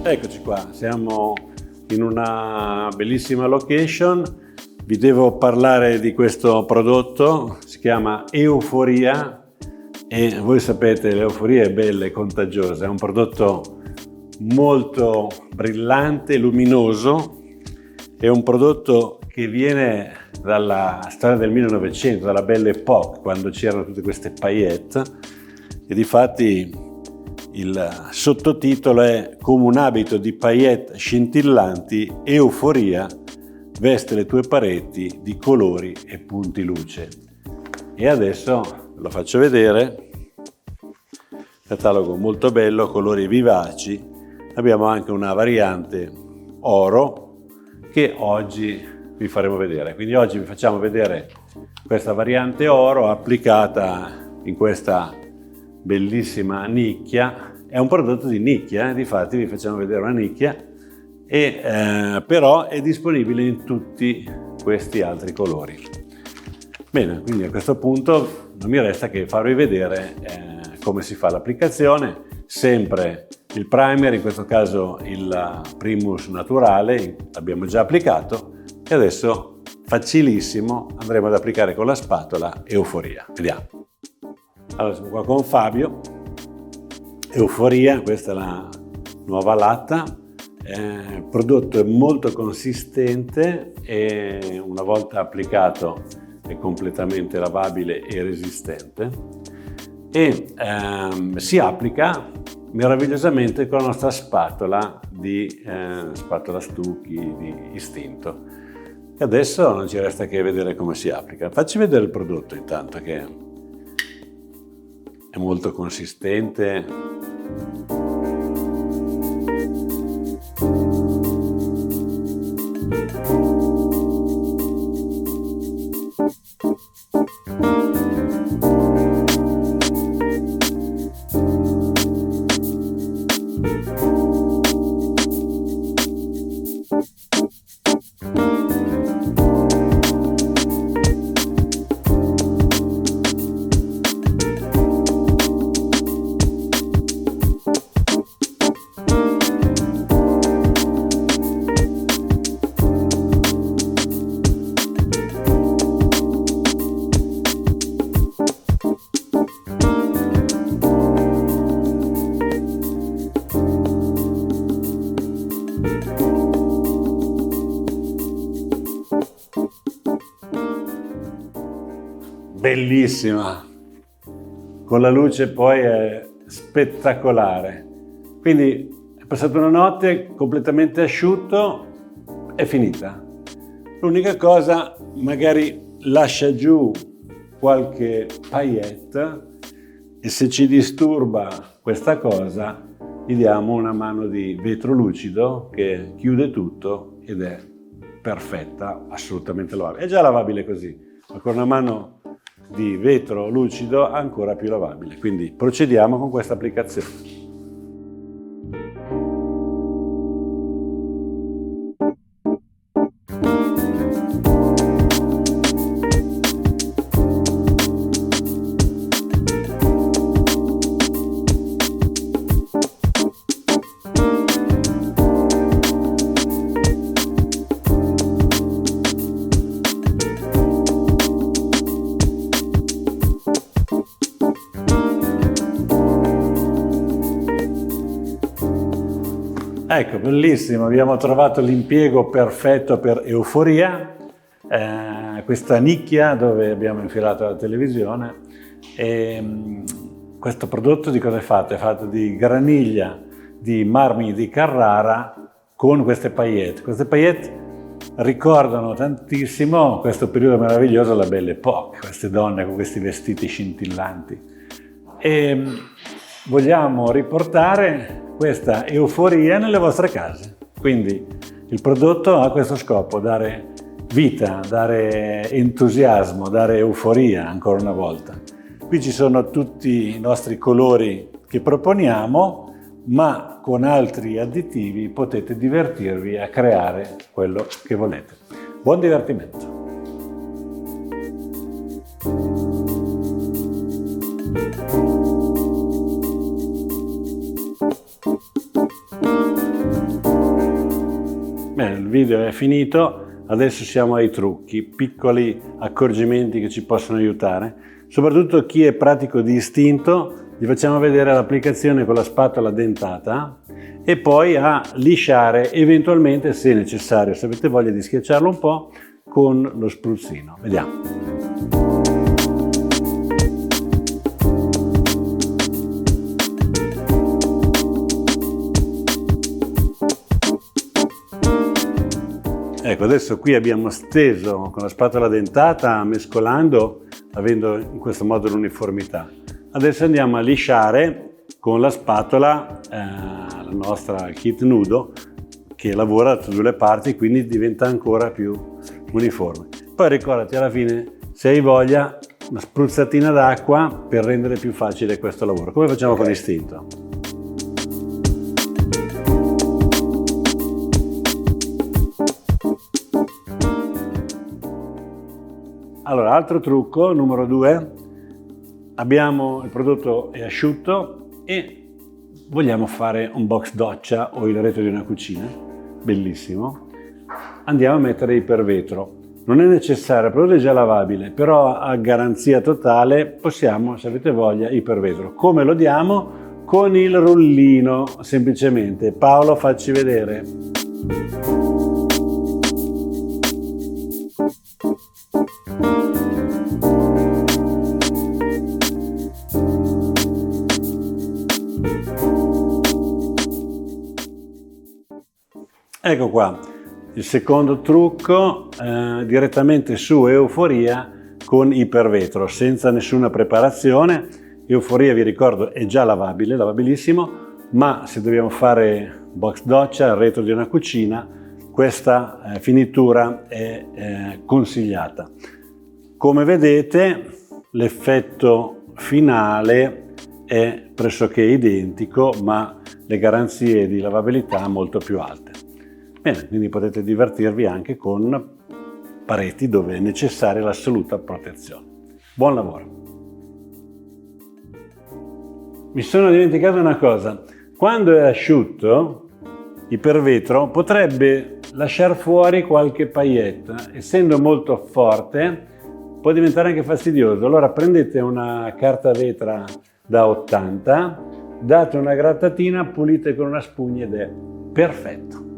Eccoci qua, siamo in una bellissima location. Vi devo parlare di questo prodotto, si chiama Euforia e voi sapete l'euforia è bella e contagiosa, è un prodotto molto brillante, luminoso, è un prodotto che viene dalla storia del 1900, dalla Belle Époque, quando c'erano tutte queste paillette e difatti il sottotitolo è: come un abito di paillette scintillanti, Euforia veste le tue pareti di colori e punti luce. E adesso lo faccio vedere, catalogo molto bello, colori vivaci. Abbiamo anche una variante oro che oggi vi faremo vedere. Quindi oggi vi facciamo vedere questa variante oro applicata in questa bellissima nicchia. È un prodotto di nicchia, difatti vi facciamo vedere una nicchia, però è disponibile in tutti questi altri colori. Bene, quindi a questo punto non mi resta che farvi vedere come si fa l'applicazione. Sempre il primer, in questo caso il Primus Naturale, l'abbiamo già applicato e adesso facilissimo andremo ad applicare con la spatola Euforia. Vediamo. Allora siamo qua con Fabio. Euforia, questa è la nuova latta. Il prodotto è molto consistente e una volta applicato è completamente lavabile e resistente e si applica meravigliosamente con la nostra spatola spatola stucchi di istinto. E adesso non ci resta che vedere come si applica. Facci vedere il prodotto intanto, che è molto consistente. Bellissima, con la luce poi è spettacolare. Quindi è passata una notte completamente asciutto, è finita. L'unica cosa, magari lascia giù qualche paillette e se ci disturba questa cosa gli diamo una mano di vetro lucido che chiude tutto ed è perfetta, assolutamente lavabile. È già lavabile così, ma con una mano di vetro lucido ancora più lavabile. Quindi procediamo con questa applicazione. Ecco, bellissimo, abbiamo trovato l'impiego perfetto per Euforia, questa nicchia dove abbiamo infilato la televisione. E questo prodotto di cosa è fatto? È fatto di graniglia di marmi di Carrara con queste paillette. Queste paillette ricordano tantissimo questo periodo meraviglioso della Belle Époque, queste donne con questi vestiti scintillanti. E vogliamo riportare questa euforia nelle vostre case. Quindi il prodotto ha questo scopo: dare vita, dare entusiasmo, dare euforia ancora una volta. Qui ci sono tutti i nostri colori che proponiamo, ma con altri additivi potete divertirvi a creare quello che volete. Buon divertimento! Bene, il video è finito, adesso siamo ai trucchi, piccoli accorgimenti che ci possono aiutare. Soprattutto chi è pratico di istinto, gli facciamo vedere l'applicazione con la spatola dentata e poi a lisciare eventualmente, se necessario, se avete voglia di schiacciarlo un po', con lo spruzzino. Vediamo. Ecco, adesso qui abbiamo steso con la spatola dentata, mescolando, avendo in questo modo l'uniformità. Adesso andiamo a lisciare con la spatola la nostra kit nudo, che lavora da tutte le parti, quindi diventa ancora più uniforme. Poi ricordati, alla fine, se hai voglia, una spruzzatina d'acqua per rendere più facile questo lavoro, come facciamo con istinto. Allora, altro trucco, numero 2, abbiamo il prodotto è asciutto e vogliamo fare un box doccia o il retro di una cucina, bellissimo. Andiamo a mettere ipervetro. Non è necessario, il prodotto è già lavabile, però a garanzia totale possiamo, se avete voglia, ipervetro. Come lo diamo? Con il rullino, semplicemente. Paolo, facci vedere. Ecco qua, il secondo trucco, direttamente su Euforia con ipervetro, senza nessuna preparazione. Euforia, vi ricordo, è già lavabile, lavabilissimo, ma se dobbiamo fare box doccia, il retro di una cucina, questa finitura è consigliata. Come vedete, l'effetto finale è pressoché identico, ma le garanzie di lavabilità molto più alte. Bene, quindi potete divertirvi anche con pareti dove è necessaria l'assoluta protezione. Buon lavoro! Mi sono dimenticato una cosa. Quando è asciutto, ipervetro potrebbe lasciare fuori qualche paillette. Essendo molto forte, può diventare anche fastidioso. Allora prendete una carta vetra da 80, date una grattatina, pulite con una spugna ed è perfetto.